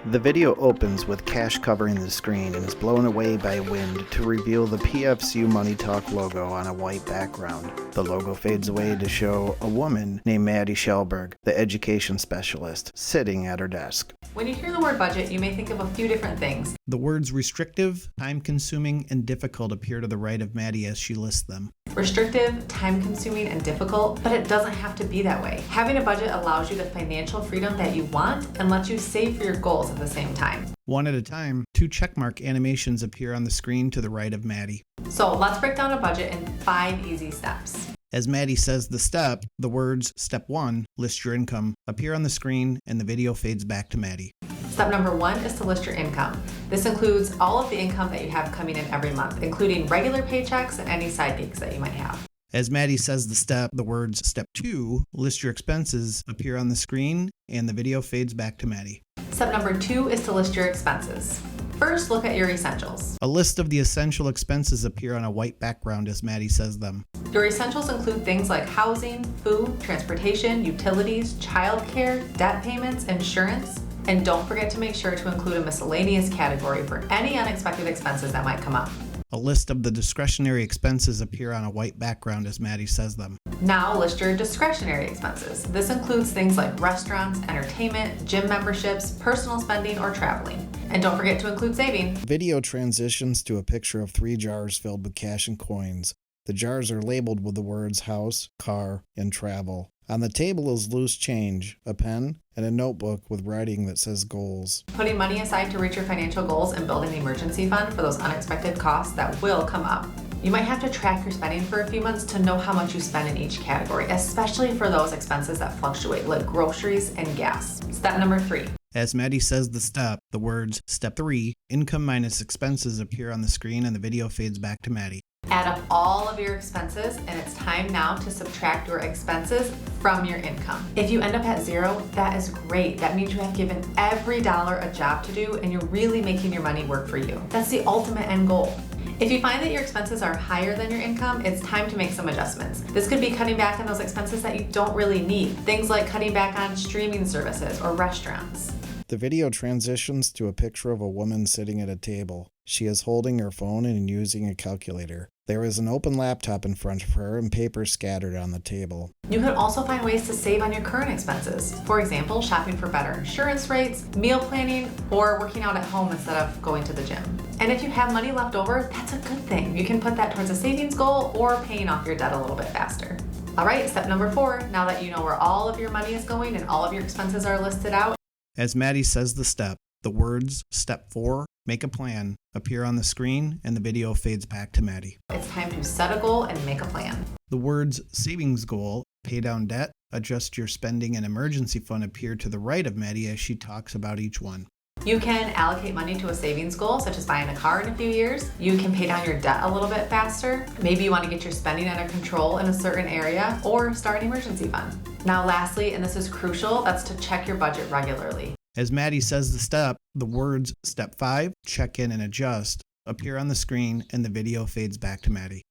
The video opens with cash covering the screen and is blown away by wind to reveal the PFCU MoneyTalk logo on a white background. The logo fades away to show a woman named Maddy Shellberg, the education specialist, sitting at her desk. When you hear the word budget, you may think of a few different things. The words restrictive, time-consuming, and difficult appear to the right of Maddy as she lists them. Restrictive, time-consuming, and difficult, but it doesn't have to be that way. Having a budget allows you the financial freedom that you want and lets you save for your goals at the same time. One at a time, 2 checkmark animations appear on the screen to the right of Maddy. So let's break down a budget in 5 easy steps. As Maddy says the step, the words Step 1, list your income, appear on the screen and the video fades back to Maddy. Step number 1 is to list your income. This includes all of the income that you have coming in every month, including regular paychecks and any side gigs that you might have. As Maddy says the step, the words Step 2, list your expenses, appear on the screen and the video fades back to Maddy. Step number 2 is to list your expenses. First, look at your essentials. A list of the essential expenses appear on a white background as Maddy says them. Your essentials include things like housing, food, transportation, utilities, childcare, debt payments, insurance, and don't forget to make sure to include a miscellaneous category for any unexpected expenses that might come up. A list of the discretionary expenses appear on a white background as Maddy says them. Now list your discretionary expenses. This includes things like restaurants, entertainment, gym memberships, personal spending, or traveling. And don't forget to include saving. Video transitions to a picture of 3 jars filled with cash and coins. The jars are labeled with the words house, car, and travel. On the table is loose change, a pen, and a notebook with writing that says goals. Putting money aside to reach your financial goals and building an emergency fund for those unexpected costs that will come up. You might have to track your spending for a few months to know how much you spend in each category, especially for those expenses that fluctuate like groceries and gas. Step number 3. As Maddy says the step, the words Step 3, income minus expenses appear on the screen and the video fades back to Maddy. Add up all of your expenses, and it's time now to subtract your expenses from your income. If you end up at 0, that is great. That means you have given every dollar a job to do and you're really making your money work for you. That's the ultimate end goal. If you find that your expenses are higher than your income, it's time to make some adjustments. This could be cutting back on those expenses that you don't really need. Things like cutting back on streaming services or restaurants. The video transitions to a picture of a woman sitting at a table. She is holding her phone and using a calculator. There is an open laptop in front of her and paper scattered on the table. You can also find ways to save on your current expenses. For example, shopping for better insurance rates, meal planning, or working out at home instead of going to the gym. And if you have money left over, that's a good thing. You can put that towards a savings goal or paying off your debt a little bit faster. All right, step number 4, now that you know where all of your money is going and all of your expenses are listed out. As Maddy says the step, the words Step 4, make a plan, appear on the screen and the video fades back to Maddy. It's time to set a goal and make a plan. The words savings goal, pay down debt, adjust your spending and emergency fund appear to the right of Maddy as she talks about each one. You can allocate money to a savings goal, such as buying a car in a few years. You can pay down your debt a little bit faster. Maybe you want to get your spending under control in a certain area or start an emergency fund. Now lastly, and this is crucial, that's to check your budget regularly. As Maddy says the step, the words Step 5, check in and adjust, appear on the screen and the video fades back to Maddy.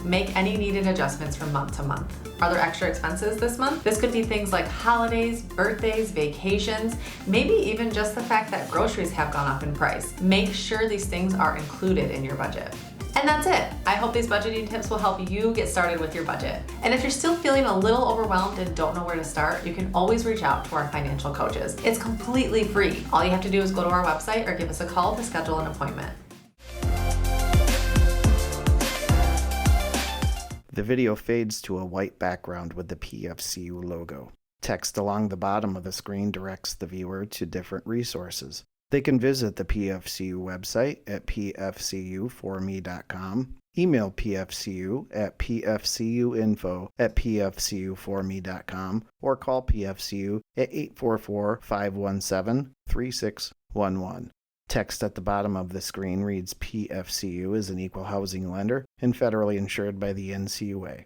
Make any needed adjustments from month to month. Are there extra expenses this month? This could be things like holidays, birthdays, vacations, maybe even just the fact that groceries have gone up in price. Make sure these things are included in your budget. And that's it. I hope these budgeting tips will help you get started with your budget. And if you're still feeling a little overwhelmed and don't know where to start, you can always reach out to our financial coaches. It's completely free. All you have to do is go to our website or give us a call to schedule an appointment. The video fades to a white background with the PFCU logo. Text along the bottom of the screen directs the viewer to different resources. They can visit the PFCU website at pfcuforme.com, email PFCU at pfcuinfo@pfcuforme.com, or call PFCU at 844-517-3611. Text at the bottom of the screen reads PFCU is an equal housing lender and federally insured by the NCUA.